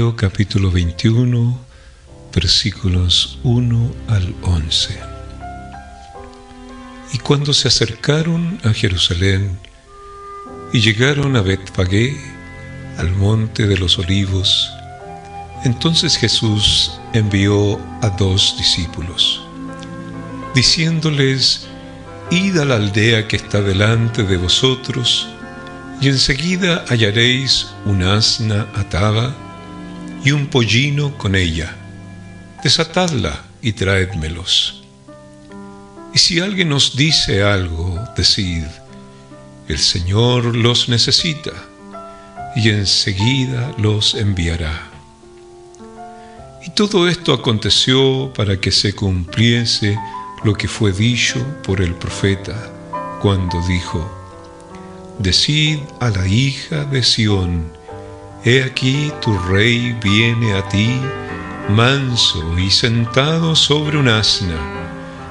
Mateo capítulo 21, versículos 1 al 11. Y cuando se acercaron a Jerusalén y llegaron a Betfagé, al monte de los olivos, entonces Jesús envió a 2 discípulos, diciéndoles: Id a la aldea que está delante de vosotros, y enseguida hallaréis una asna atada y un pollino con ella. Desatadla y traédmelos. Y si alguien os dice algo, decid: el Señor los necesita, y enseguida los enviará. Y todo esto aconteció para que se cumpliese lo que fue dicho por el profeta, cuando dijo: Decid a la hija de Sión: he aquí tu rey viene a ti, manso y sentado sobre un asna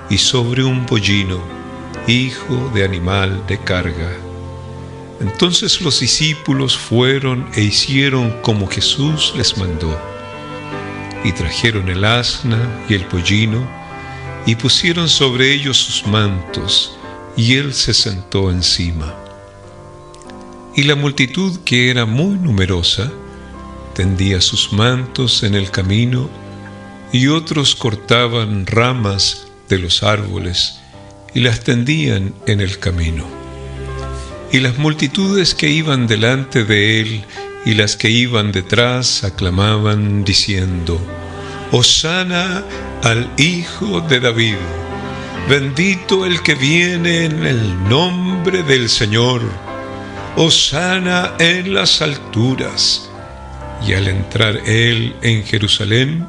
y sobre un pollino, hijo de animal de carga. Entonces los discípulos fueron e hicieron como Jesús les mandó, y trajeron el asna y el pollino, y pusieron sobre ellos sus mantos, y él se sentó encima. Y la multitud, que era muy numerosa, tendía sus mantos en el camino, y otros cortaban ramas de los árboles y las tendían en el camino. Y las multitudes que iban delante de él y las que iban detrás aclamaban diciendo: Hosana al Hijo de David, bendito el que viene en el nombre del Señor, Hosana en las alturas. Y al entrar él en Jerusalén,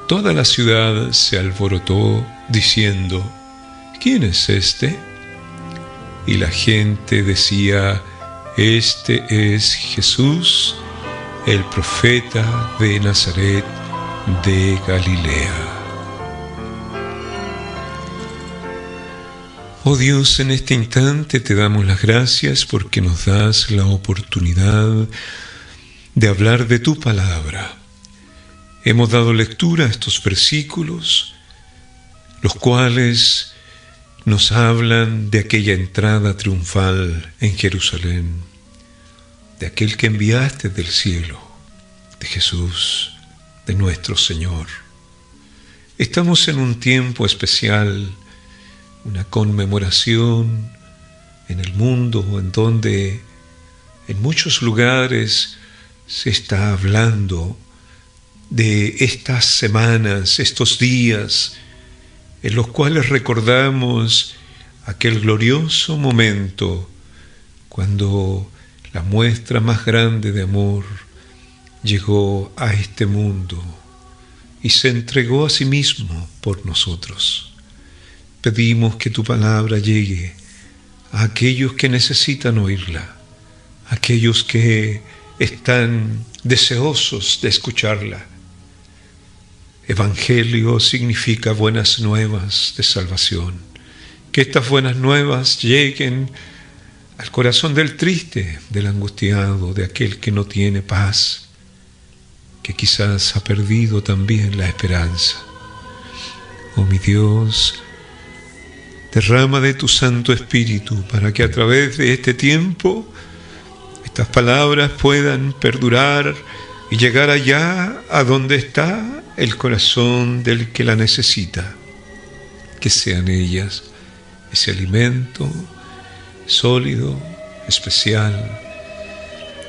toda la ciudad se alborotó diciendo: ¿Quién es este? Y la gente decía: Este es Jesús, el profeta de Nazaret de Galilea. Oh Dios, en este instante te damos las gracias porque nos das la oportunidad de hablar de tu palabra. Hemos dado lectura a estos versículos, los cuales nos hablan de aquella entrada triunfal en Jerusalén, de aquel que enviaste del cielo, de Jesús, de nuestro Señor. Estamos en un tiempo especial, una conmemoración en el mundo en donde en muchos lugares se está hablando de estas semanas, estos días en los cuales recordamos aquel glorioso momento cuando la muestra más grande de amor llegó a este mundo y se entregó a sí mismo por nosotros. Pedimos que tu palabra llegue a aquellos que necesitan oírla, a aquellos que están deseosos de escucharla. Evangelio significa buenas nuevas de salvación. Que estas buenas nuevas lleguen al corazón del triste, del angustiado, de aquel que no tiene paz, que quizás ha perdido también la esperanza. Oh mi Dios, derrama de tu Santo Espíritu para que a través de este tiempo estas palabras puedan perdurar y llegar allá a donde está el corazón del que la necesita. Que sean ellas ese alimento sólido, especial,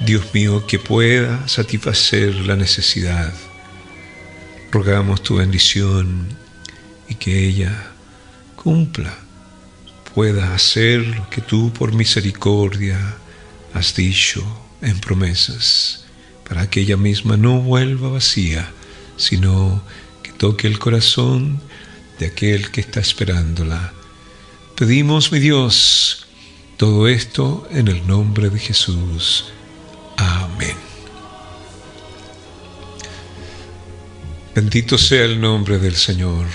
Dios mío, que pueda satisfacer la necesidad. Rogamos tu bendición y que ella cumpla, pueda hacer lo que tú por misericordia has dicho en promesas, para que ella misma no vuelva vacía, sino que toque el corazón de aquel que está esperándola. Pedimos, mi Dios, todo esto en el nombre de Jesús. Amén. Bendito sea el nombre del Señor.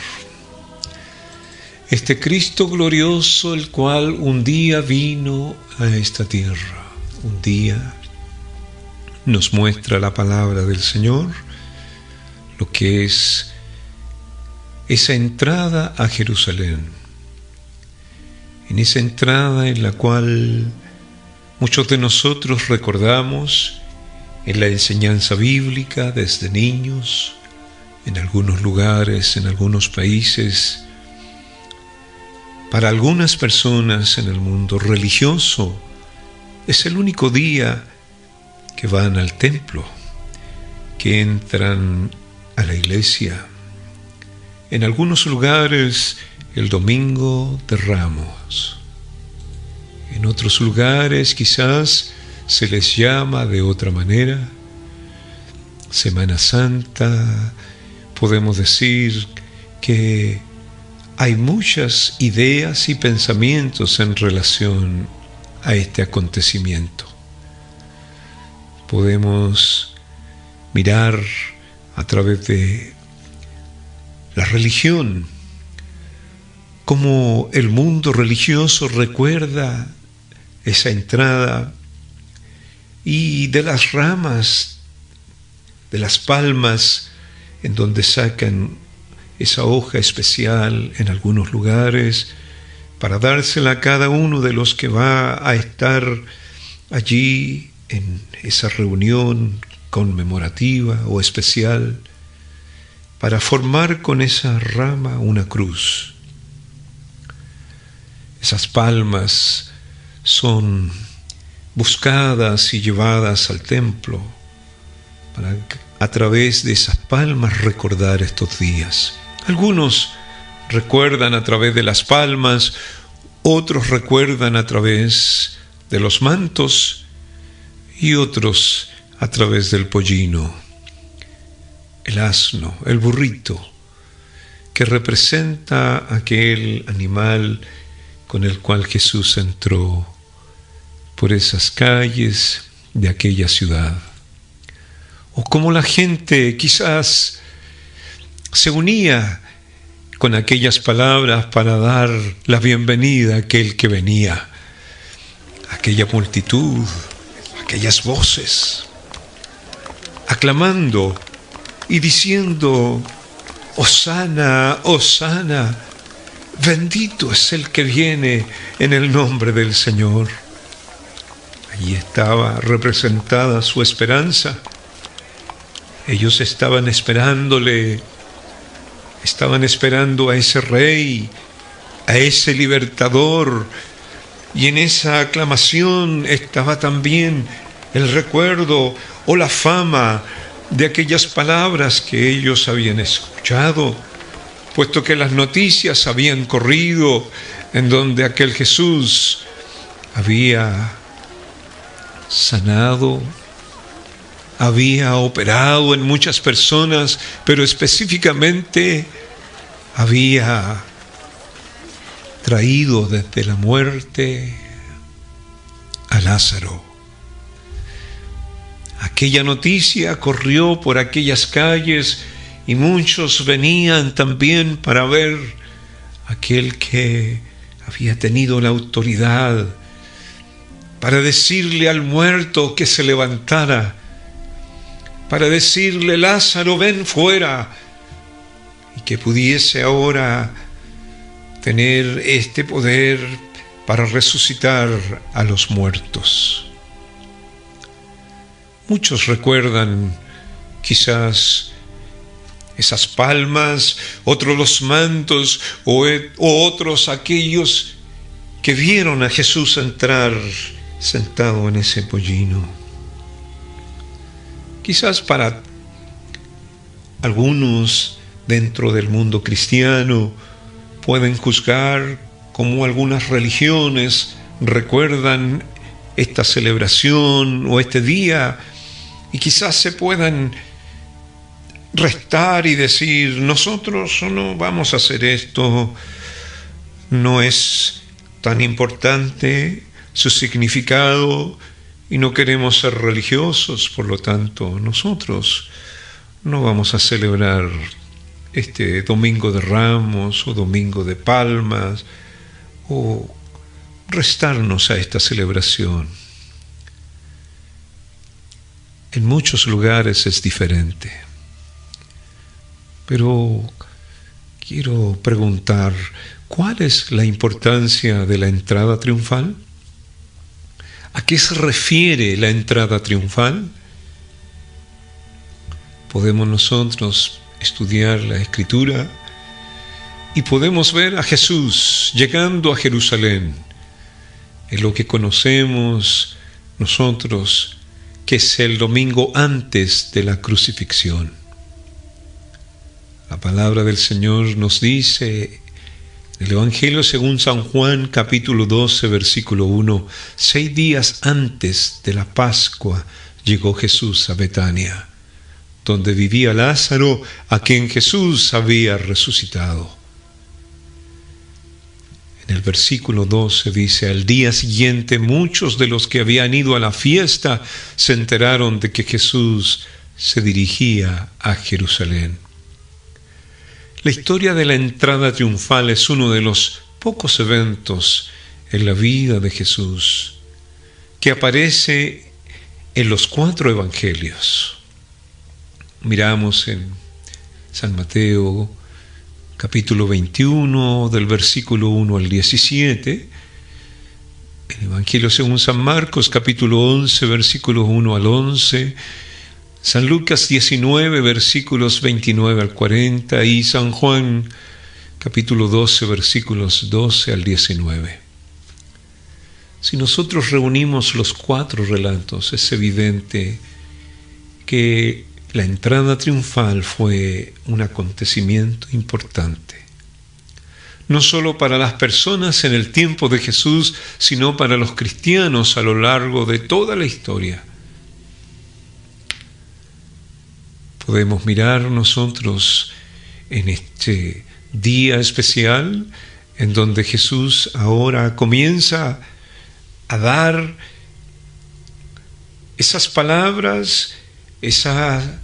Este Cristo glorioso, el cual un día vino a esta tierra, un día nos muestra la palabra del Señor, lo que es esa entrada a Jerusalén. En esa entrada en la cual muchos de nosotros recordamos en la enseñanza bíblica desde niños, en algunos lugares, en algunos países. Para algunas personas en el mundo religioso es el único día que van al templo, que entran a la iglesia. En algunos lugares el domingo de Ramos. En otros lugares quizás se les llama de otra manera. Semana Santa. Podemos decir que hay muchas ideas y pensamientos en relación a este acontecimiento. Podemos mirar a través de la religión cómo el mundo religioso recuerda esa entrada, y de las ramas, de las palmas, en donde sacan esa hoja especial en algunos lugares para dársela a cada uno de los que va a estar allí en esa reunión conmemorativa o especial, para formar con esa rama una cruz. Esas palmas son buscadas y llevadas al templo para a través de esas palmas recordar estos días. Algunos recuerdan a través de las palmas, otros recuerdan a través de los mantos y otros a través del pollino, el asno, el burrito, que representa aquel animal con el cual Jesús entró por esas calles de aquella ciudad. O como la gente quizás se unía con aquellas palabras para dar la bienvenida a aquel que venía, aquella multitud, aquellas voces, aclamando y diciendo: Hosana, Hosana, bendito es el que viene en el nombre del Señor. Allí estaba representada su esperanza. Ellos estaban esperándole, estaban esperando a ese rey, a ese libertador, y en esa aclamación estaba también el recuerdo o la fama de aquellas palabras que ellos habían escuchado, puesto que las noticias habían corrido en donde aquel Jesús había sanado, había operado en muchas personas, pero específicamente había traído desde la muerte a Lázaro. Aquella noticia corrió por aquellas calles y muchos venían también para ver a aquel que había tenido la autoridad para decirle al muerto que se levantara, para decirle: Lázaro, ven fuera, y que pudiese ahora tener este poder para resucitar a los muertos. Muchos recuerdan quizás esas palmas, otros los mantos, o otros aquellos que vieron a Jesús entrar sentado en ese pollino. Quizás para algunos dentro del mundo cristiano pueden juzgar cómo algunas religiones recuerdan esta celebración o este día, y quizás se puedan restar y decir: nosotros no vamos a hacer esto, no es tan importante su significado y no queremos ser religiosos, por lo tanto nosotros no vamos a celebrar este Domingo de Ramos o Domingo de Palmas o restarnos a esta celebración. en muchos lugares es diferente. Pero quiero preguntar, ¿cuál es la importancia de la entrada triunfal? ¿A qué se refiere la entrada triunfal? Podemos nosotros estudiar la Escritura y podemos ver a Jesús llegando a Jerusalén, en lo que conocemos nosotros que es el domingo antes de la crucifixión. La palabra del Señor nos dice en el Evangelio según San Juan, capítulo 12, versículo 1, 6 días antes de la Pascua llegó Jesús a Betania, donde vivía Lázaro, a quien Jesús había resucitado. En el versículo 12 dice, al día siguiente muchos de los que habían ido a la fiesta se enteraron de que Jesús se dirigía a Jerusalén. La historia de la entrada triunfal es uno de los pocos eventos en la vida de Jesús que aparece en los 4 evangelios. Miramos en San Mateo, capítulo 21, del versículo 1 al 17, el Evangelio según San Marcos, capítulo 11, versículos 1 al 11, San Lucas 19, versículos 29 al 40, y San Juan, capítulo 12, versículos 12 al 19. Si nosotros reunimos los 4 relatos, es evidente que la entrada triunfal fue un acontecimiento importante, no solo para las personas en el tiempo de Jesús, sino para los cristianos a lo largo de toda la historia. Podemos mirar nosotros en este día especial en donde Jesús ahora comienza a dar esas palabras, esa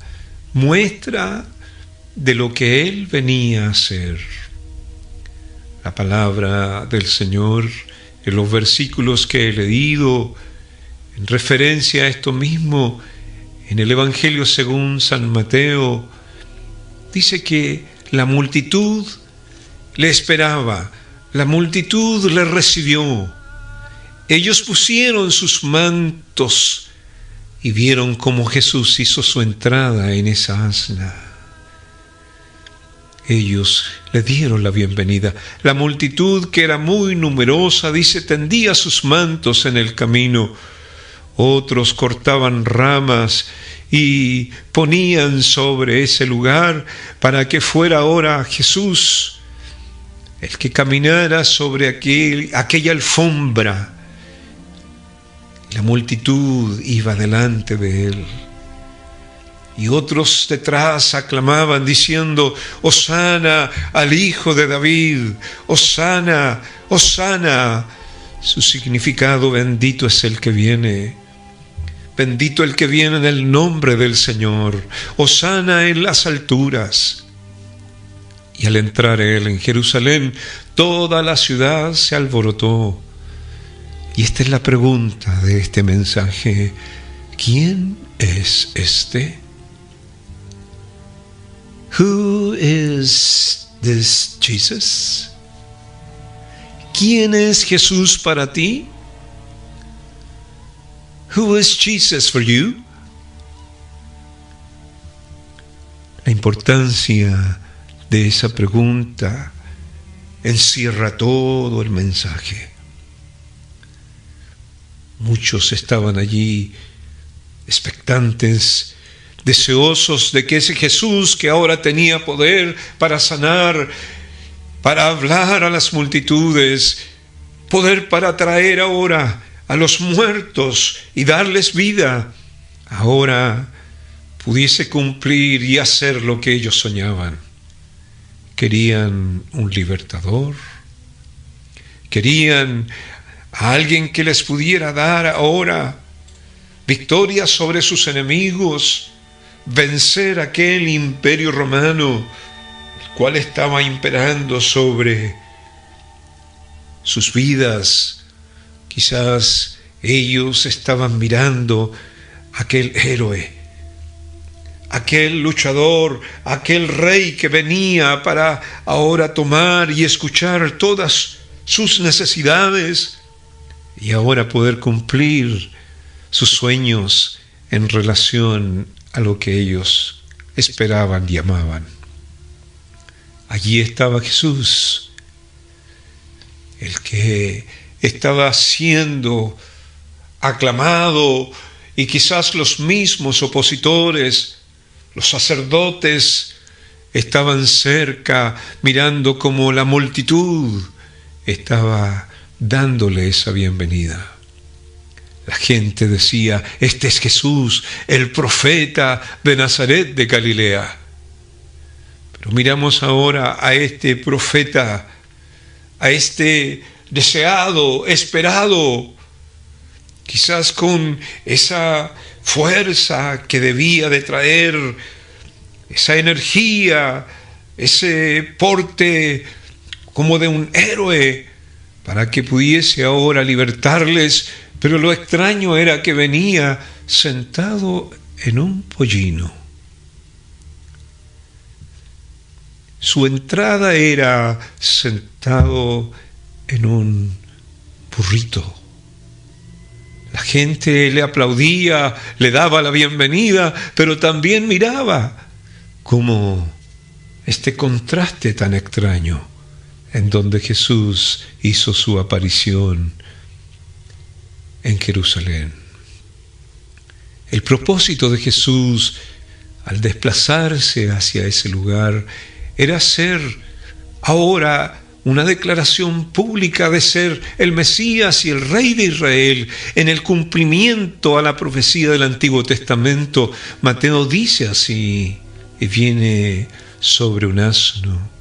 muestra de lo que Él venía a hacer. La palabra del Señor en los versículos que he leído, en referencia a esto mismo, en el Evangelio según San Mateo, dice que la multitud le esperaba, la multitud le recibió. Ellos pusieron sus mantos y vieron cómo Jesús hizo su entrada en esa asna. Ellos le dieron la bienvenida. La multitud, que era muy numerosa, dice, tendía sus mantos en el camino. Otros cortaban ramas y ponían sobre ese lugar para que fuera ahora Jesús el que caminara sobre aquella alfombra. La multitud iba delante de él. Y otros detrás aclamaban diciendo, Hosana al Hijo de David, Hosana, Hosana. Su significado, bendito es el que viene. Bendito el que viene en el nombre del Señor. Hosana en las alturas. Y al entrar él en Jerusalén, toda la ciudad se alborotó. Y esta es la pregunta de este mensaje. ¿Quién es este? Who is this Jesus? ¿Quién es Jesús para ti? Who is Jesus for you? La importancia de esa pregunta encierra todo el mensaje. Muchos estaban allí expectantes, deseosos de que ese Jesús que ahora tenía poder para sanar, para hablar a las multitudes, poder para traer ahora a los muertos y darles vida, ahora pudiese cumplir y hacer lo que ellos soñaban. Querían un libertador, querían a alguien que les pudiera dar ahora victoria sobre sus enemigos, vencer aquel imperio romano, el cual estaba imperando sobre sus vidas. Quizás ellos estaban mirando a aquel héroe aquel luchador, aquel rey que venía para ahora tomar y escuchar todas sus necesidades y ahora poder cumplir sus sueños en relación a lo que ellos esperaban y amaban. Allí estaba Jesús, el que estaba siendo aclamado, y quizás los mismos opositores, los sacerdotes, estaban cerca mirando cómo la multitud estaba dándole esa bienvenida. La gente decía: este es Jesús, el profeta de Nazaret de Galilea. Pero miramos ahora a este profeta, a este deseado, esperado, quizás con esa fuerza que debía de traer, esa energía, ese porte como de un héroe, para que pudiese ahora libertarles. Pero lo extraño era que venía sentado en un pollino. Su entrada era sentado en un burrito. La gente le aplaudía, le daba la bienvenida, pero también miraba como este contraste tan extraño en donde Jesús hizo su aparición en Jerusalén. El propósito de Jesús al desplazarse hacia ese lugar era hacer ahora una declaración pública de ser el Mesías y el Rey de Israel en el cumplimiento a la profecía del Antiguo Testamento. Mateo dice así: y viene sobre un asno.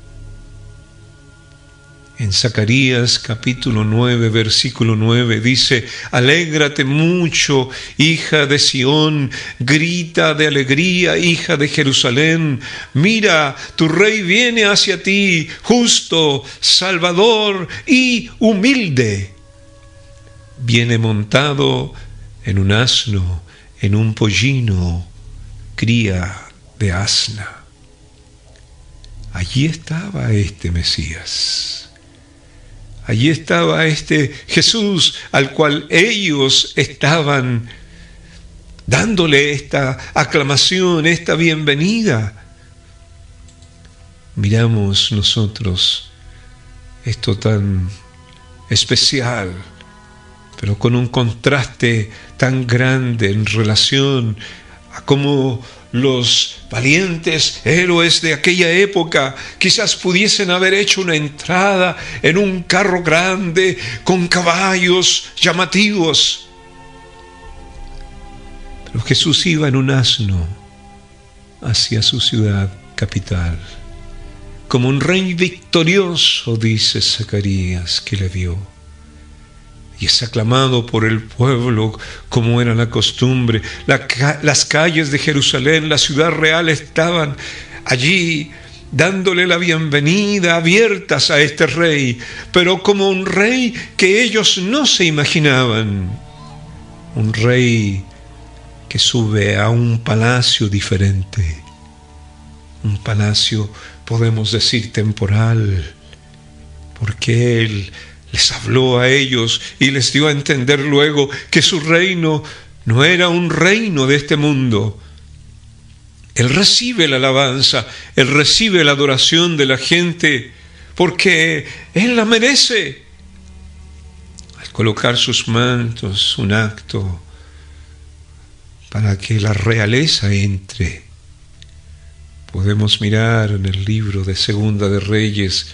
En Zacarías capítulo 9, versículo 9 dice: alégrate mucho, hija de Sión, grita de alegría, hija de Jerusalén. Mira, tu rey viene hacia ti, justo, salvador y humilde. Viene montado en un asno, en un pollino, cría de asna. Allí estaba este Mesías. Allí estaba este Jesús al cual ellos estaban dándole esta aclamación, esta bienvenida. Miramos nosotros esto tan especial, pero con un contraste tan grande en relación a cómo los valientes héroes de aquella época quizás pudiesen haber hecho una entrada en un carro grande con caballos llamativos. Pero Jesús iba en un asno hacia su ciudad capital, como un rey victorioso, dice Zacarías, que le vio. Y es aclamado por el pueblo como era la costumbre. Las calles de Jerusalén, la ciudad real, estaban allí dándole la bienvenida, abiertas a este rey, pero como un rey que ellos no se imaginaban. Un rey que sube a un palacio diferente. Un palacio, podemos decir, temporal, porque él les habló a ellos y les dio a entender luego que su reino no era un reino de este mundo. Él recibe la alabanza, Él recibe la adoración de la gente porque Él la merece. Al colocar sus mantos, un acto para que la realeza entre. Podemos mirar en el libro de Segunda de Reyes,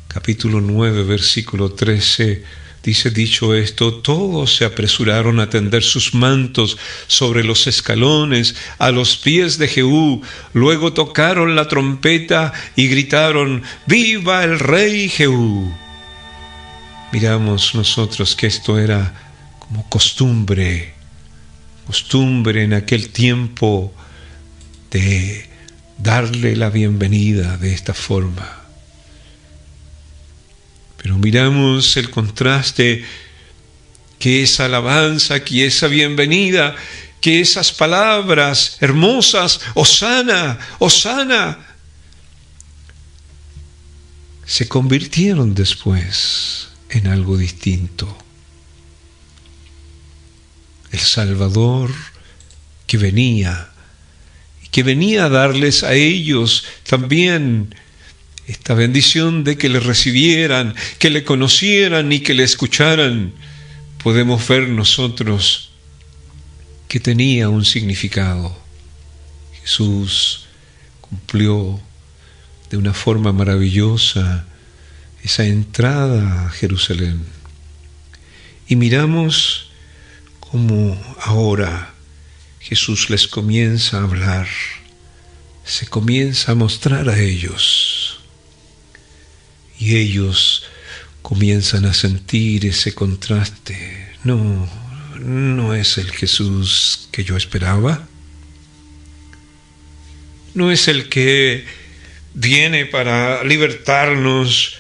capítulo 9, versículo 13, dice: dicho esto, todos se apresuraron a tender sus mantos sobre los escalones a los pies de Jehú. Luego tocaron la trompeta y gritaron: ¡viva el rey Jehú! Miramos nosotros que esto era como costumbre en aquel tiempo de darle la bienvenida de esta forma. Pero miramos el contraste, que esa alabanza, que esa bienvenida, que esas palabras hermosas, Hosana, Hosana, se convirtieron después en algo distinto. El Salvador que venía a darles a ellos también esta bendición de que le recibieran, que le conocieran y que le escucharan, podemos ver nosotros que tenía un significado. Jesús cumplió de una forma maravillosa esa entrada a Jerusalén. Y miramos cómo ahora Jesús les comienza a hablar, se comienza a mostrar a ellos. Y ellos comienzan a sentir ese contraste. No es el Jesús que yo esperaba. No es el que viene para libertarnos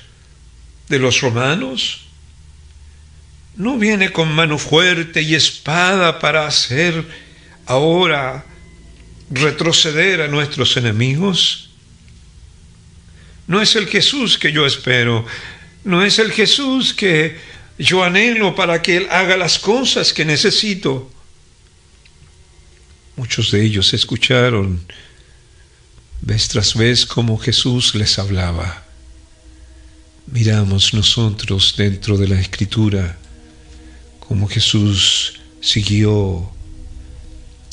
de los romanos. No viene con mano fuerte y espada para hacer ahora retroceder a nuestros enemigos. No es el Jesús que yo espero. No es el Jesús que yo anhelo para que Él haga las cosas que necesito. Muchos de ellos escucharon vez tras vez cómo Jesús les hablaba. Miramos nosotros dentro de la Escritura cómo Jesús siguió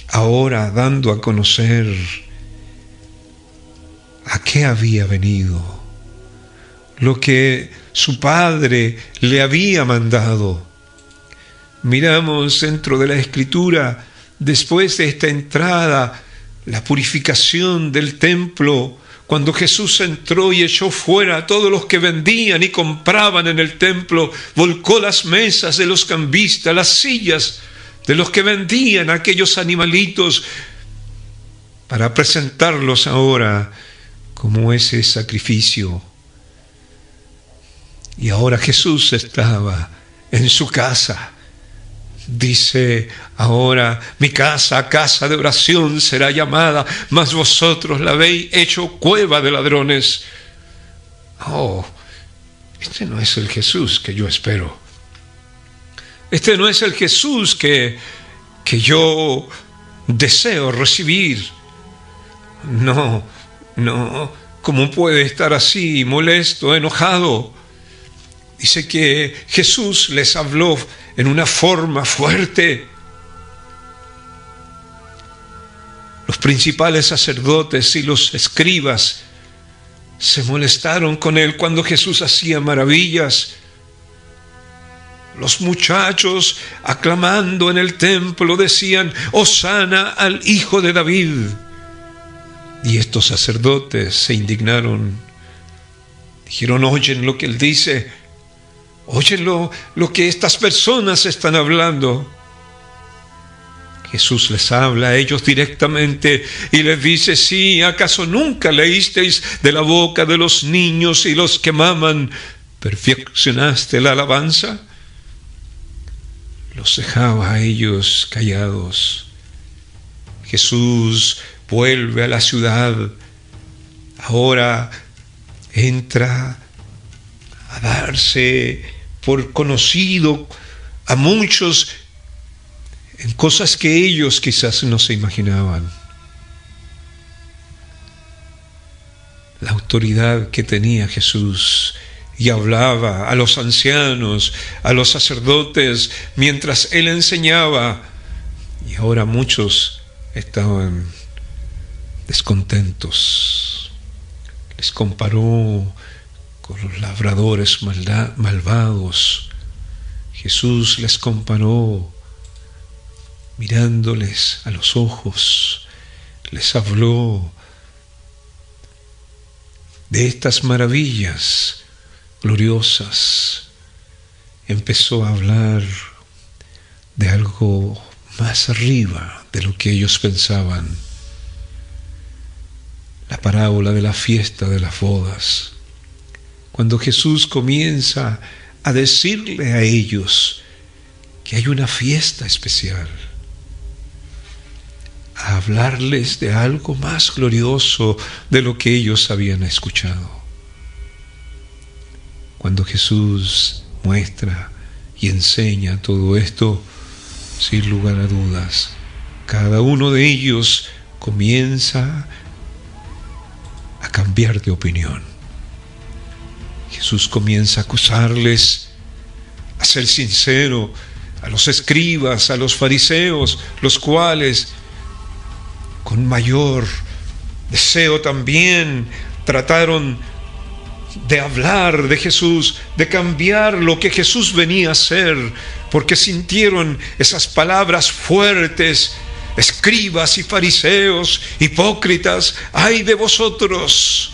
ahora dando a conocer a qué había venido, lo que su Padre le había mandado. Miramos dentro de la Escritura, después de esta entrada, la purificación del templo, cuando Jesús entró y echó fuera a todos los que vendían y compraban en el templo, volcó las mesas de los cambistas, las sillas de los que vendían aquellos animalitos, para presentarlos ahora como ese sacrificio. Y ahora Jesús estaba en su casa. Dice ahora: mi casa, casa de oración será llamada, mas vosotros la habéis hecho cueva de ladrones. Este no es el Jesús que yo espero. Este no es el Jesús que yo deseo recibir. No, ¿cómo puede estar así, molesto, enojado? Dice que Jesús les habló en una forma fuerte. Los principales sacerdotes y los escribas se molestaron con él cuando Jesús hacía maravillas. Los muchachos, aclamando en el templo, decían: Hosana al Hijo de David. Y estos sacerdotes se indignaron. Dijeron: oyen lo que él dice, oyen lo que estas personas están hablando. Jesús les habla a ellos directamente y les dice: sí, ¿acaso nunca leísteis de la boca de los niños y los que maman perfeccionaste la alabanza? Los dejaba a ellos callados. Jesús vuelve a la ciudad. Ahora entra a darse por conocido a muchos en cosas que ellos quizás no se imaginaban. La autoridad que tenía Jesús, y hablaba a los ancianos, a los sacerdotes, mientras él enseñaba. Y ahora muchos estaban descontentos. Les comparó con los labradores malvados. Jesús les comparó, mirándoles a los ojos, les habló de estas maravillas gloriosas. Empezó a hablar de algo más arriba de lo que ellos pensaban. La parábola de la fiesta de las bodas. Cuando Jesús comienza a decirle a ellos que hay una fiesta especial. a hablarles de algo más glorioso de lo que ellos habían escuchado. Cuando Jesús muestra y enseña todo esto, sin lugar a dudas, cada uno de ellos comienza a cambiar de opinión. Jesús comienza a acusarles, a ser sincero, a los escribas, a los fariseos, los cuales con mayor deseo también trataron de hablar de Jesús, de cambiar lo que Jesús venía a hacer, porque sintieron esas palabras fuertes: escribas y fariseos, hipócritas, ¡ay de vosotros,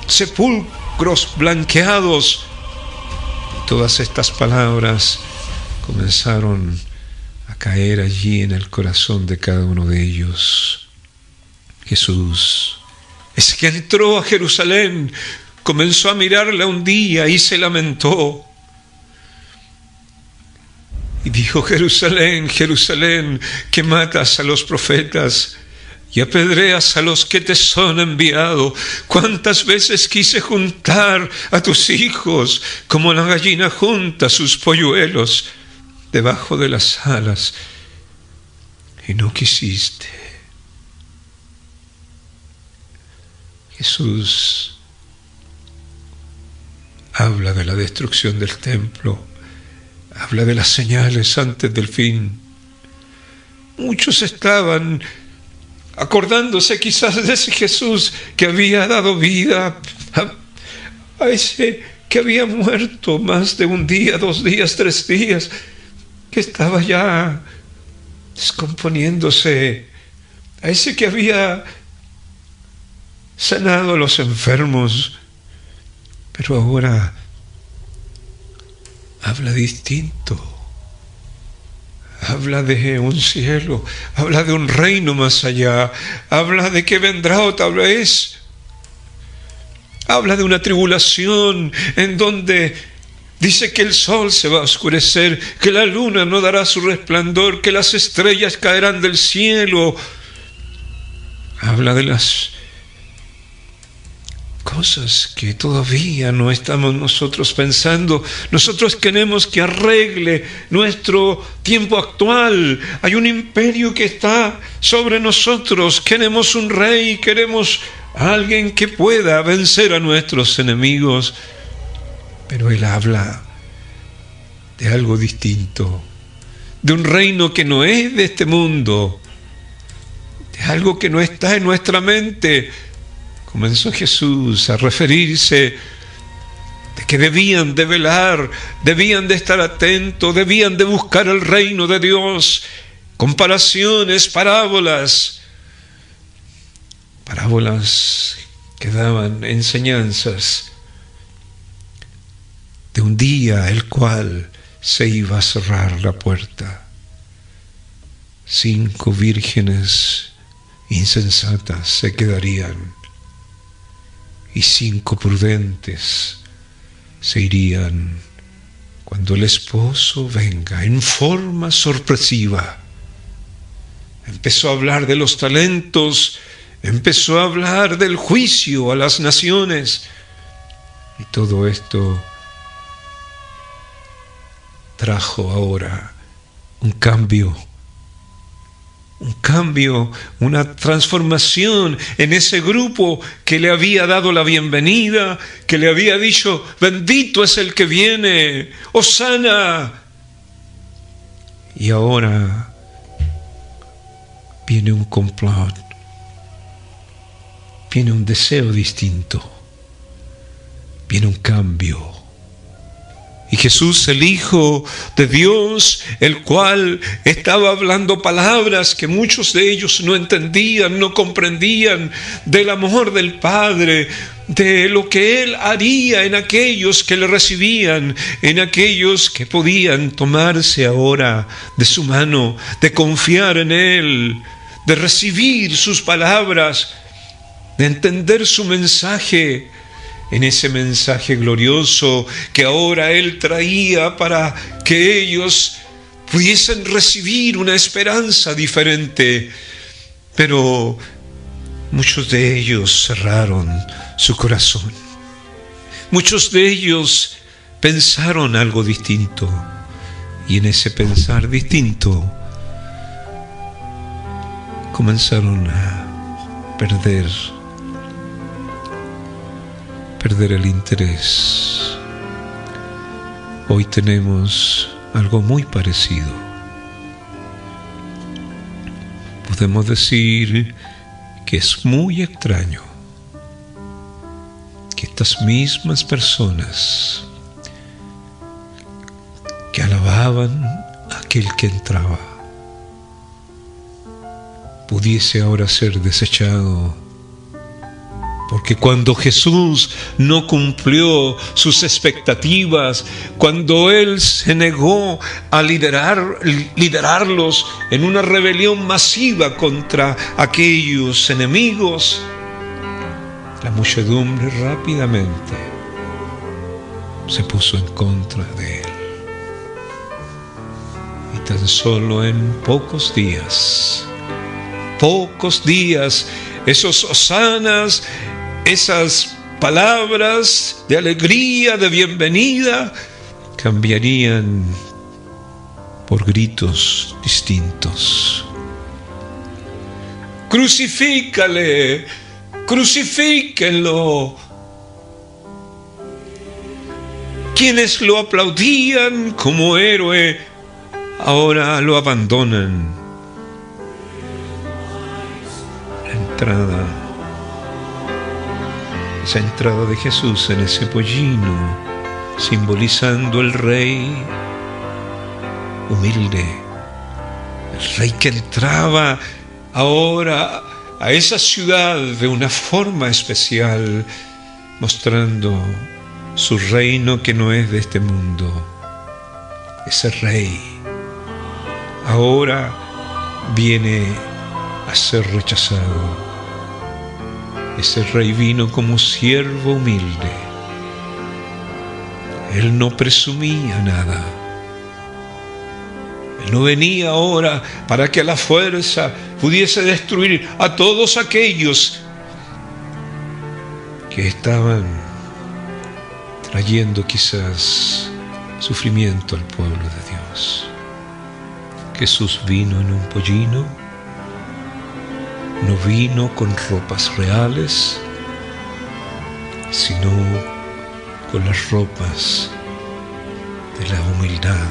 sepulcros blanqueados! Y todas estas palabras comenzaron a caer allí en el corazón de cada uno de ellos. Jesús es que entró a Jerusalén, comenzó a mirarla un día y se lamentó. Y dijo: Jerusalén, Jerusalén, que matas a los profetas y apedreas a los que te son enviados. ¿Cuántas veces quise juntar a tus hijos como la gallina junta sus polluelos debajo de las alas, y no quisiste? Jesús habla de la destrucción del templo, habla de las señales antes del fin. Muchos estaban acordándose quizás de ese Jesús que había dado vida a ese que había muerto más de un día, 2 días, 3 días, que estaba ya descomponiéndose, a ese que había sanado a los enfermos, pero ahora habla distinto. Habla de un cielo, habla de un reino más allá, habla de que vendrá otra vez, habla de una tribulación en donde dice que el sol se va a oscurecer, que la luna no dará su resplandor, que las estrellas caerán del cielo. Habla de las cosas que todavía no estamos nosotros pensando. Nosotros queremos que arregle nuestro tiempo actual. Hay un imperio que está sobre nosotros. Queremos un rey, queremos a alguien que pueda vencer a nuestros enemigos. Pero Él habla de algo distinto, de un reino que no es de este mundo, de algo que no está en nuestra mente. Comenzó Jesús a referirse de que debían de velar, debían de estar atentos, debían de buscar el reino de Dios. Comparaciones, parábolas que daban enseñanzas de un día el cual se iba a cerrar la puerta. 5 vírgenes insensatas se quedarían y 5 prudentes se irían cuando el esposo venga en forma sorpresiva. Empezó a hablar de los talentos, empezó a hablar del juicio a las naciones, y todo esto trajo ahora un cambio, una transformación en ese grupo que le había dado la bienvenida, que le había dicho: bendito es el que viene, Hosana. Y ahora viene un complot, viene un deseo distinto, viene un cambio. Y Jesús, el Hijo de Dios, el cual estaba hablando palabras que muchos de ellos no entendían, no comprendían, del amor del Padre, de lo que Él haría en aquellos que le recibían, en aquellos que podían tomarse ahora de su mano, de confiar en Él, de recibir sus palabras, de entender su mensaje. En ese mensaje glorioso que ahora Él traía para que ellos pudiesen recibir una esperanza diferente, Pero muchos de ellos cerraron su corazón. Muchos de ellos pensaron algo distinto. Y en ese pensar distinto comenzaron a perder el interés. Hoy tenemos algo muy parecido. Podemos decir que es muy extraño que estas mismas personas que alababan a aquel que entraba pudiese ahora ser desechado, porque cuando Jesús no cumplió sus expectativas, cuando Él se negó a liderarlos en una rebelión masiva contra aquellos enemigos, la muchedumbre rápidamente se puso en contra de Él. Y tan solo en pocos días, esos hosanas, esas palabras de alegría, de bienvenida, cambiarían por gritos distintos. ¡Crucifícale! ¡Crucifíquenlo! Quienes lo aplaudían como héroe, ahora lo abandonan. Esa entrada de Jesús en ese pollino, simbolizando el rey humilde, el rey que entraba ahora a esa ciudad de una forma especial, mostrando su reino que no es de este mundo. Ese rey ahora viene a ser rechazado. Ese rey vino como siervo humilde. Él no presumía nada. Él no venía ahora para que a la fuerza pudiese destruir a todos aquellos que estaban trayendo quizás sufrimiento al pueblo de Dios. Jesús vino en un pollino. No vino con ropas reales, sino con las ropas de la humildad,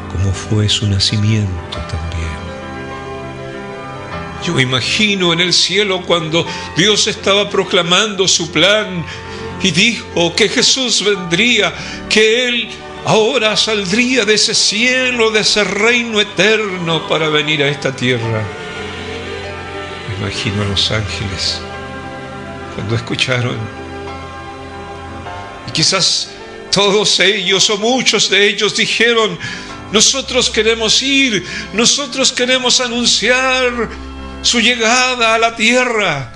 como fue su nacimiento también. Yo imagino en el cielo cuando Dios estaba proclamando su plan y dijo que Jesús vendría, que Él ahora saldría de ese cielo, de ese reino eterno para venir a esta tierra. Me imagino a los ángeles cuando escucharon. Y quizás todos ellos o muchos de ellos dijeron: nosotros queremos ir, nosotros queremos anunciar su llegada a la tierra.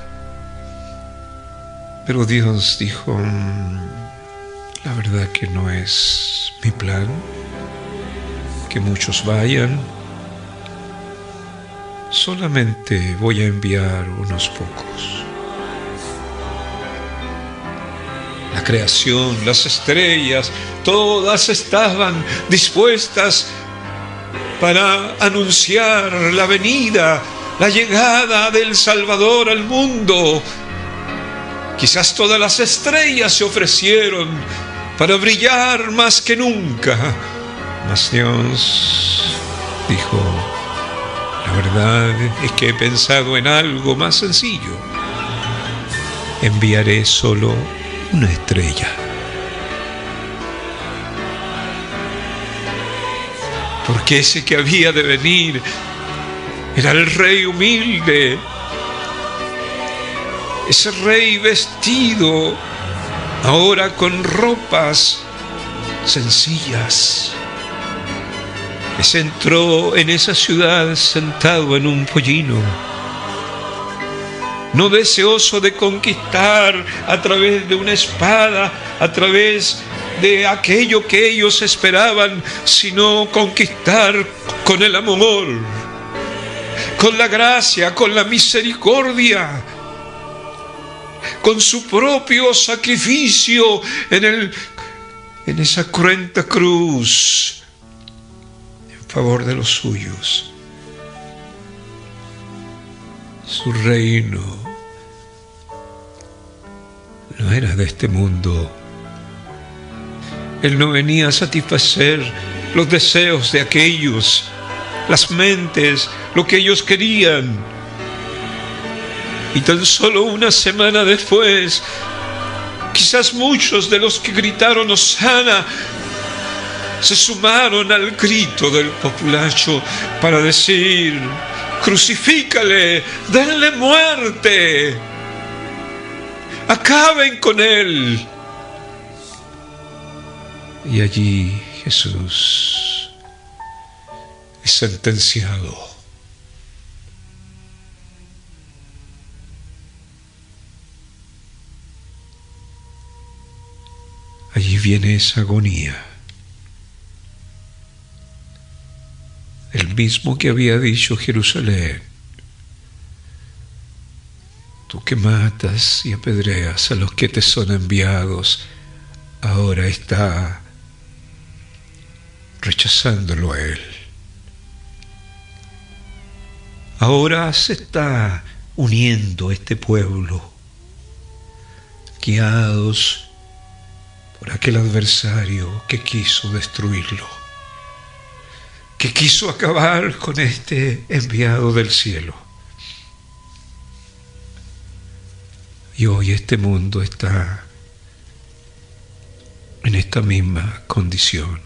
Pero Dios dijo: la verdad que no es mi plan que muchos vayan. Solamente voy a enviar unos pocos. La creación, las estrellas, todas estaban dispuestas para anunciar la venida, la llegada del Salvador al mundo. Quizás todas las estrellas se ofrecieron para brillar más que nunca. Mas Dios dijo: la verdad es que he pensado en algo más sencillo. Enviaré solo una estrella. Porque ese que había de venir era el rey humilde. Ese rey vestido ahora con ropas sencillas. Ese entró en esa ciudad sentado en un pollino, no deseoso de conquistar a través de una espada, a través de aquello que ellos esperaban, sino conquistar con el amor, con la gracia, con la misericordia, con su propio sacrificio en esa cruenta cruz en favor de los suyos. Su reino no era de este mundo. Él no venía a satisfacer los deseos de aquellos, las mentes, lo que ellos querían. Y tan solo una semana después, quizás muchos de los que gritaron Hosana se sumaron al grito del populacho para decir: crucifícale, denle muerte, acaben con él. Y allí Jesús es sentenciado. Allí viene esa agonía. El mismo que había dicho Jerusalén: tú que matas y apedreas a los que te son enviados, ahora está rechazándolo a él. Ahora se está uniendo este pueblo, guiados por aquel adversario que quiso destruirlo, que quiso acabar con este enviado del cielo. Y hoy este mundo está en esta misma condición.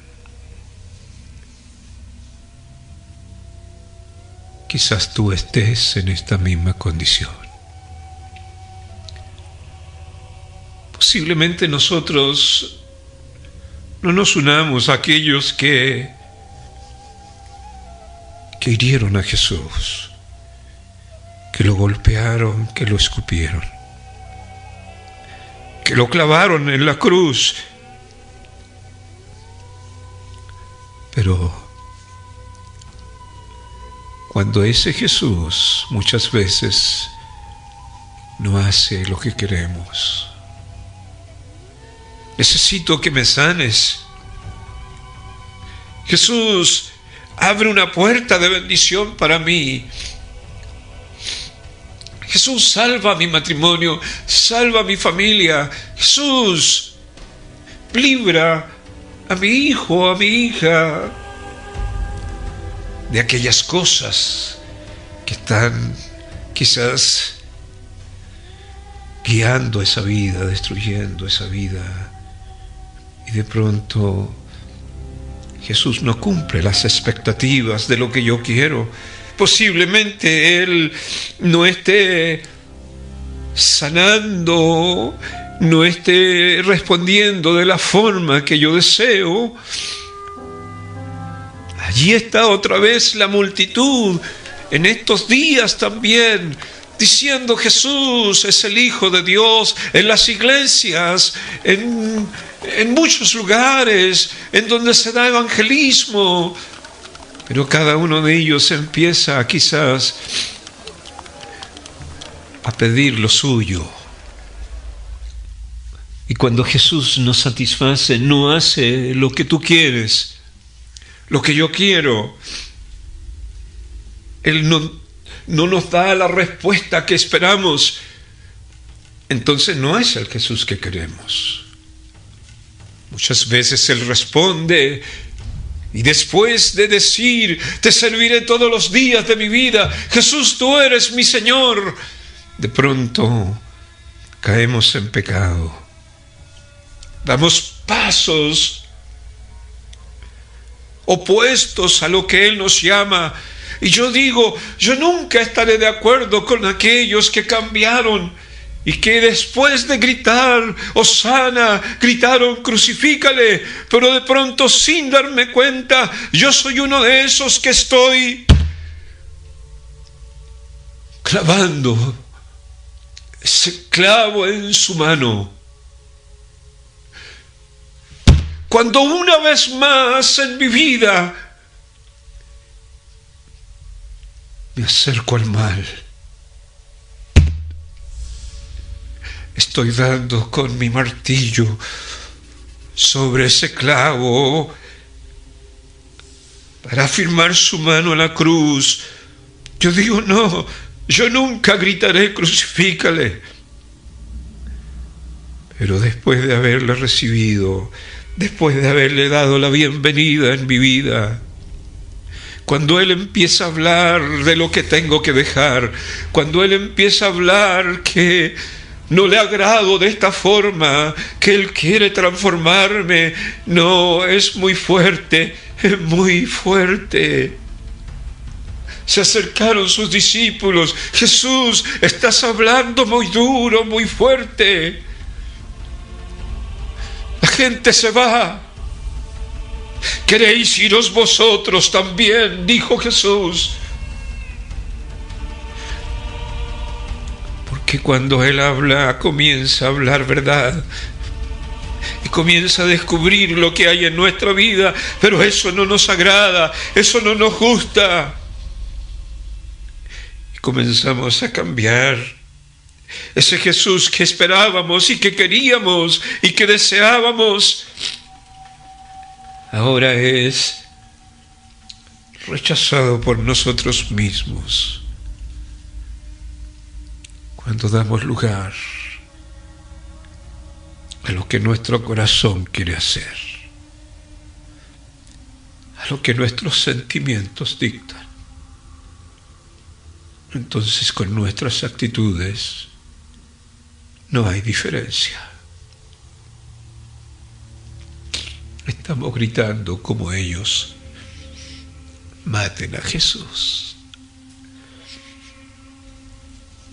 Quizás tú estés en esta misma condición. Posiblemente nosotros no nos unamos a aquellos que hirieron a Jesús, que lo golpearon, que lo escupieron, que lo clavaron en la cruz. Pero cuando ese Jesús muchas veces no hace lo que queremos, necesito que me sanes. Jesús, abre una puerta de bendición para mí. Jesús, salva mi matrimonio, salva mi familia. Jesús, libra a mi hijo, a mi hija de aquellas cosas que están quizás guiando esa vida, destruyendo esa vida. Y de pronto Jesús no cumple las expectativas de lo que yo quiero. Posiblemente Él no esté sanando, no esté respondiendo de la forma que yo deseo. Allí está otra vez la multitud, en estos días también, diciendo: Jesús es el Hijo de Dios, en las iglesias, en muchos lugares en donde se da evangelismo. Pero cada uno de ellos empieza quizás a pedir lo suyo. Y cuando Jesús nos satisface, no hace lo que tú quieres, lo que yo quiero. Él no nos da la respuesta que esperamos. Entonces no es el Jesús que queremos. Muchas veces Él responde, y después de decir: te serviré todos los días de mi vida, Jesús, tú eres mi Señor, de pronto caemos en pecado. Damos pasos opuestos a lo que Él nos llama. Y yo digo, yo nunca estaré de acuerdo con aquellos que cambiaron y que después de gritar Hosana, gritaron: crucifícale, pero de pronto, sin darme cuenta, yo soy uno de esos que estoy clavando ese clavo en su mano. Cuando una vez más en mi vida me acerco al mal. Estoy dando con mi martillo sobre ese clavo para afirmar su mano a la cruz. Yo digo, no, yo nunca gritaré, crucifícale. Pero después de haberle recibido, después de haberle dado la bienvenida en mi vida, cuando Él empieza a hablar de lo que tengo que dejar, cuando Él empieza a hablar que no le agrado de esta forma, que Él quiere transformarme, no, es muy fuerte, es muy fuerte. Se acercaron sus discípulos. Jesús, estás hablando muy duro, muy fuerte. La gente se va. ¿Queréis iros vosotros también?, dijo Jesús. Porque cuando Él habla, comienza a hablar verdad. Y comienza a descubrir lo que hay en nuestra vida. Pero eso no nos agrada, eso no nos gusta. Y comenzamos a cambiar. Ese Jesús que esperábamos y que queríamos y que deseábamos, ahora es rechazado por nosotros mismos. Cuando damos lugar a lo que nuestro corazón quiere hacer, a lo que nuestros sentimientos dictan, entonces con nuestras actitudes no hay diferencia. Estamos gritando como ellos: maten a Jesús.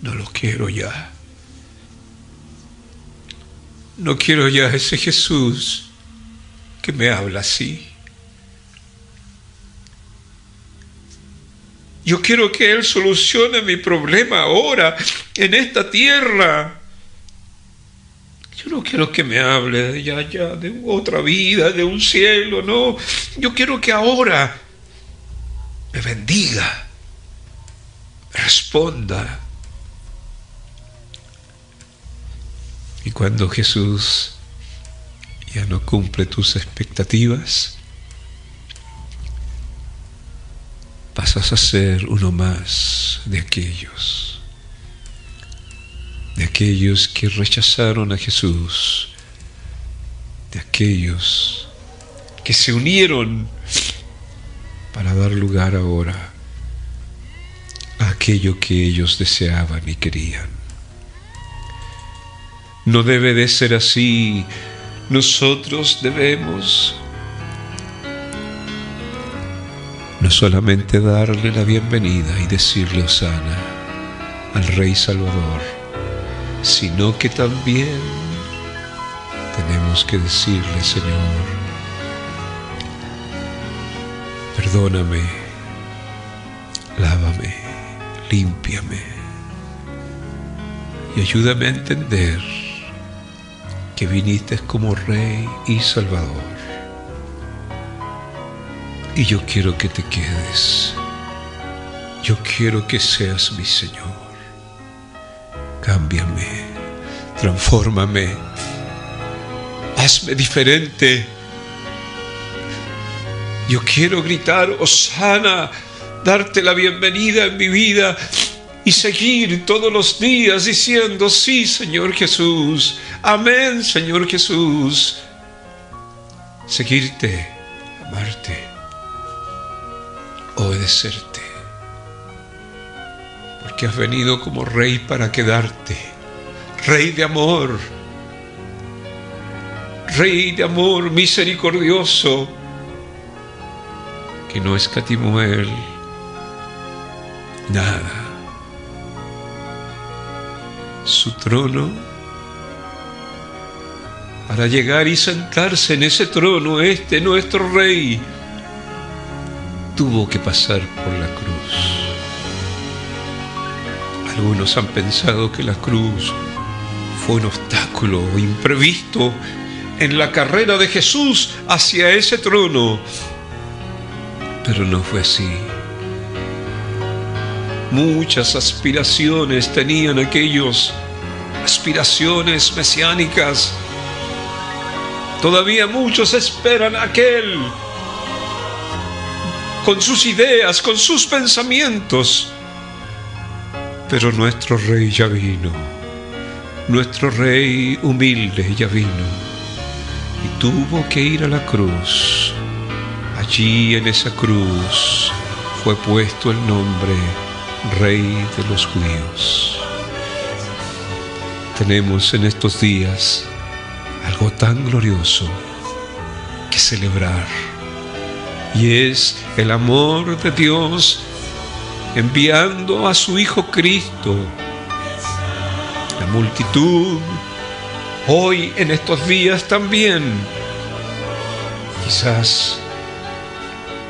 No lo quiero ya. No quiero ya ese Jesús que me habla así. Yo quiero que Él solucione mi problema ahora, en esta tierra. Yo no quiero que me hable de allá, de otra vida, de un cielo, no. Yo quiero que ahora me bendiga, me responda. Y cuando Jesús ya no cumple tus expectativas, pasas a ser uno más de aquellos que rechazaron a Jesús, de aquellos que se unieron para dar lugar ahora a aquello que ellos deseaban y querían. No debe de ser así. Nosotros debemos no solamente darle la bienvenida y decirle hosana al Rey Salvador, sino que también tenemos que decirle: Señor, perdóname, lávame, límpiame y ayúdame a entender que viniste como Rey y Salvador. Y yo quiero que te quedes. Yo quiero que seas mi Señor. Cámbiame, transfórmame, hazme diferente. Yo quiero gritar hosana, darte la bienvenida en mi vida y seguir todos los días diciendo: sí, Señor Jesús, amén, Señor Jesús. Seguirte, amarte, obedecerte, porque has venido como Rey para quedarte, Rey de amor misericordioso, que no escatimó Él nada. Su trono, para llegar y sentarse en ese trono, nuestro Rey, tuvo que pasar por la cruz. Algunos han pensado que la cruz fue un obstáculo imprevisto en la carrera de Jesús hacia ese trono, pero no fue así. Muchas aspiraciones tenían aquellos, aspiraciones mesiánicas. Todavía muchos esperan a aquel, con sus ideas, con sus pensamientos. Pero nuestro Rey ya vino, nuestro Rey humilde ya vino, y tuvo que ir a la cruz. Allí en esa cruz fue puesto el nombre Rey de los judíos. Tenemos en estos días algo tan glorioso que celebrar, y es el amor de Dios enviando a su Hijo Cristo. La multitud hoy en estos días también quizás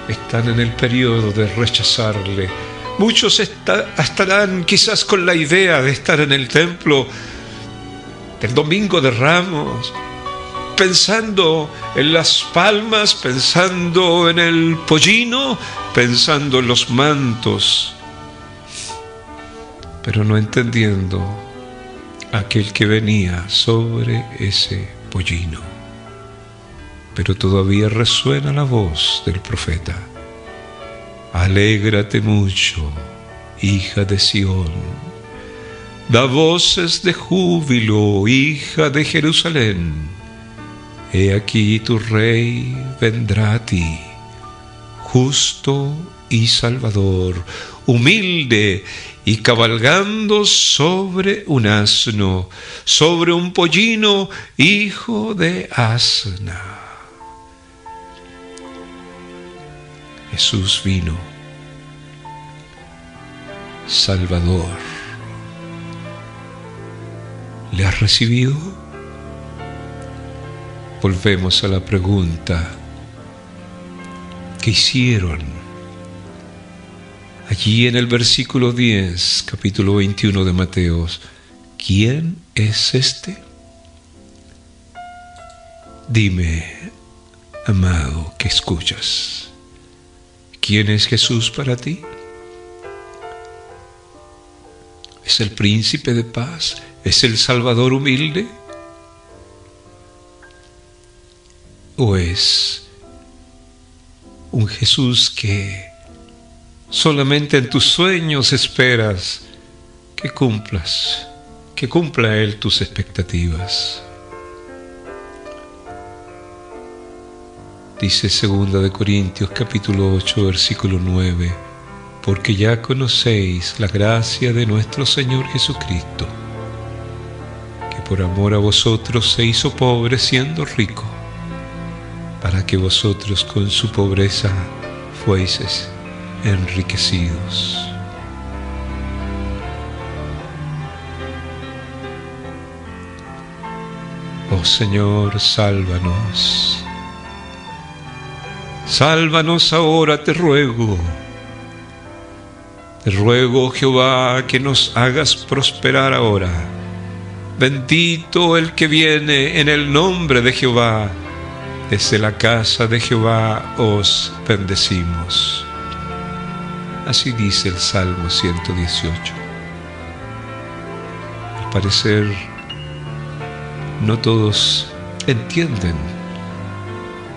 están en el periodo de rechazarle. Muchos estarán quizás con la idea de estar en el templo del Domingo de Ramos, pensando en las palmas, pensando en el pollino, pensando en los mantos, pero no entendiendo aquel que venía sobre ese pollino. Pero todavía resuena la voz del profeta: alégrate mucho, hija de Sión, da voces de júbilo, hija de Jerusalén. He aquí tu rey vendrá a ti, justo y salvador, humilde y cabalgando sobre un asno, sobre un pollino, hijo de asna. Jesús vino, Salvador. ¿Le has recibido? Volvemos a la pregunta que hicieron allí en el versículo 10, capítulo 21 de Mateo. ¿Quién es este? Dime, amado, que escuchas. ¿Quién es Jesús para ti? ¿Es el príncipe de paz? ¿Es el Salvador humilde? ¿O es un Jesús que solamente en tus sueños esperas que cumpla Él tus expectativas? Dice 2 de Corintios capítulo 8 versículo 9: porque ya conocéis la gracia de nuestro Señor Jesucristo, que por amor a vosotros se hizo pobre siendo rico, para que vosotros con su pobreza fueseis enriquecidos. Oh Señor, sálvanos. Sálvanos ahora, te ruego. Te ruego, Jehová, que nos hagas prosperar ahora. Bendito el que viene en el nombre de Jehová. Desde la casa de Jehová os bendecimos. Así dice el Salmo 118. Al parecer, no todos entienden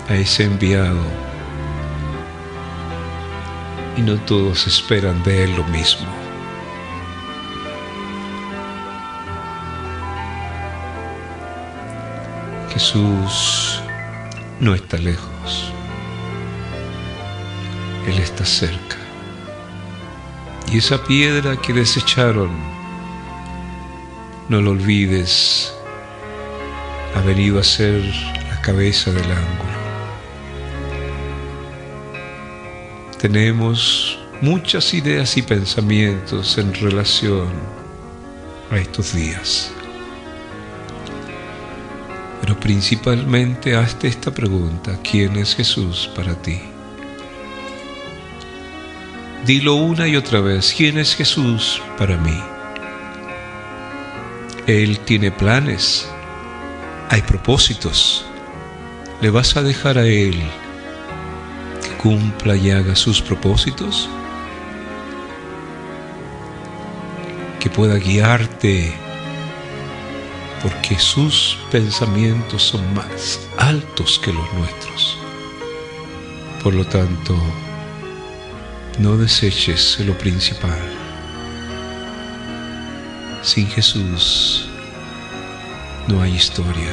a ese enviado, y no todos esperan de él lo mismo. Jesús no está lejos, Él está cerca. Y esa piedra que desecharon, no lo olvides, ha venido a ser la cabeza del ángulo. Tenemos muchas ideas y pensamientos en relación a estos días, pero principalmente hazte esta pregunta: ¿quién es Jesús para ti? Dilo una y otra vez: ¿quién es Jesús para mí? Él tiene planes, hay propósitos. ¿Le vas a dejar a Él que cumpla y haga sus propósitos? que pueda guiarte, porque sus pensamientos son más altos que los nuestros. Por lo tanto, no deseches lo principal. Sin Jesús no hay historia.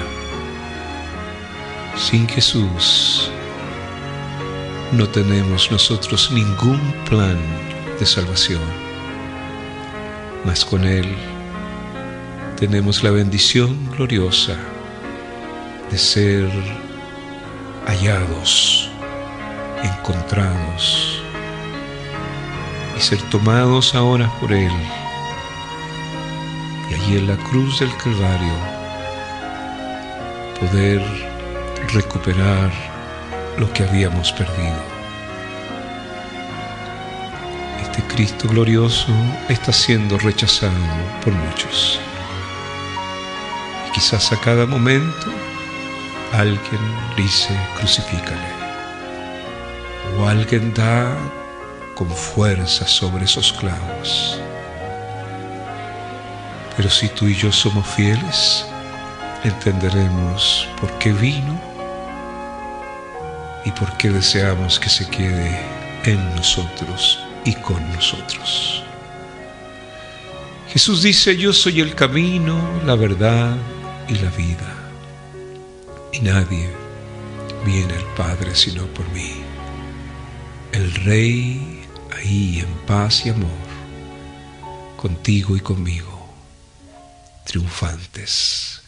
Sin Jesús no tenemos nosotros ningún plan de salvación. Mas con Él tenemos la bendición gloriosa de ser hallados, encontrados y ser tomados ahora por Él. Y allí en la cruz del Calvario poder recuperar lo que habíamos perdido. Este Cristo glorioso está siendo rechazado por muchos. Y quizás a cada momento alguien dice: crucifícale. O alguien da con fuerza sobre esos clavos. Pero si tú y yo somos fieles, entenderemos por qué vino y por qué deseamos que se quede en nosotros y con nosotros. Jesús dice: yo soy el camino, la verdad y la vida, y nadie viene al Padre sino por mí. El Rey ahí en paz y amor, contigo y conmigo, triunfantes,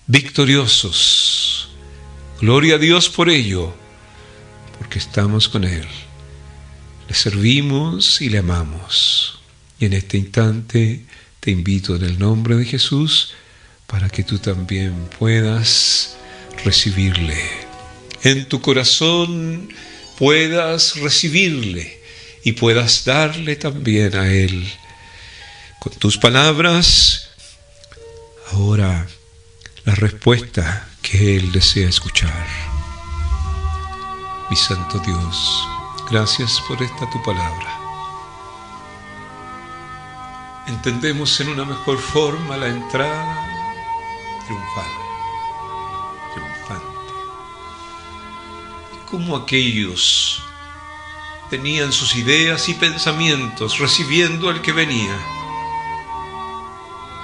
victoriosos. Gloria a Dios por ello, porque estamos con Él, le servimos y le amamos. Y en este instante te invito en el nombre de Jesús para que tú también puedas recibirle. En tu corazón puedas recibirle y puedas darle también a Él con tus palabras ahora la respuesta que Él desea escuchar. Mi santo Dios, gracias por esta tu palabra. Entendemos en una mejor forma la entrada triunfante. Como aquellos tenían sus ideas y pensamientos recibiendo al que venía.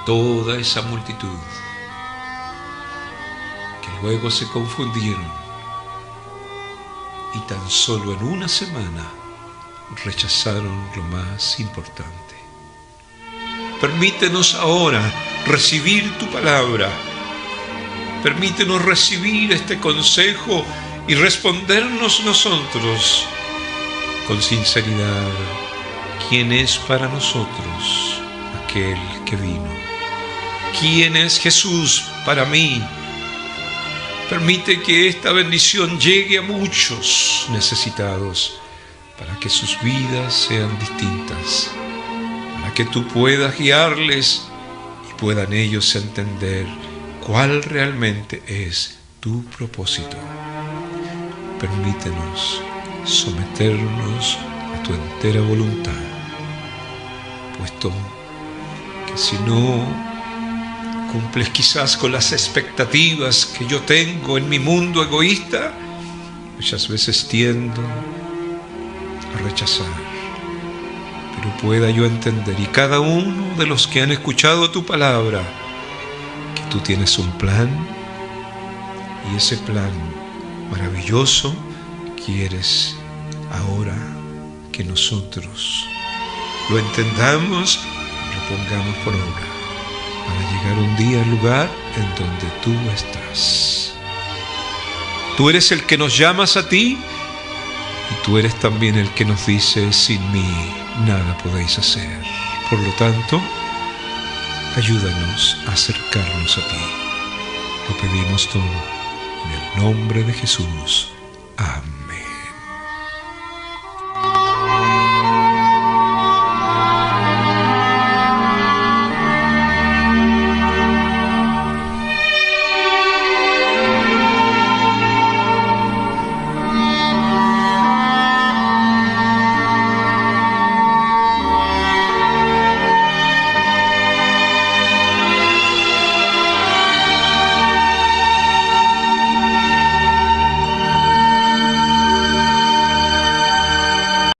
Toda esa multitud que luego se confundieron y tan solo en una semana rechazaron lo más importante. Permítenos ahora recibir tu palabra. Permítenos recibir este consejo y respondernos nosotros con sinceridad: ¿quién es para nosotros aquel que vino? ¿Quién es Jesús para mí? Permite que esta bendición llegue a muchos necesitados, para que sus vidas sean distintas, para que tú puedas guiarles y puedan ellos entender cuál realmente es tu propósito. Permítenos someternos a tu entera voluntad, puesto que si no cumples quizás con las expectativas que yo tengo en mi mundo egoísta, muchas veces tiendo a rechazar. Pero pueda yo entender, y cada uno de los que han escuchado tu palabra, que tú tienes un plan, y ese plan maravilloso quieres ahora que nosotros lo entendamos y lo pongamos por obra, para llegar un día al lugar en donde tú estás. Tú eres el que nos llamas a ti, y tú eres también el que nos dice: sin mí nada podéis hacer. Por lo tanto, ayúdanos a acercarnos a ti. Lo pedimos todo en el nombre de Jesús. Amén.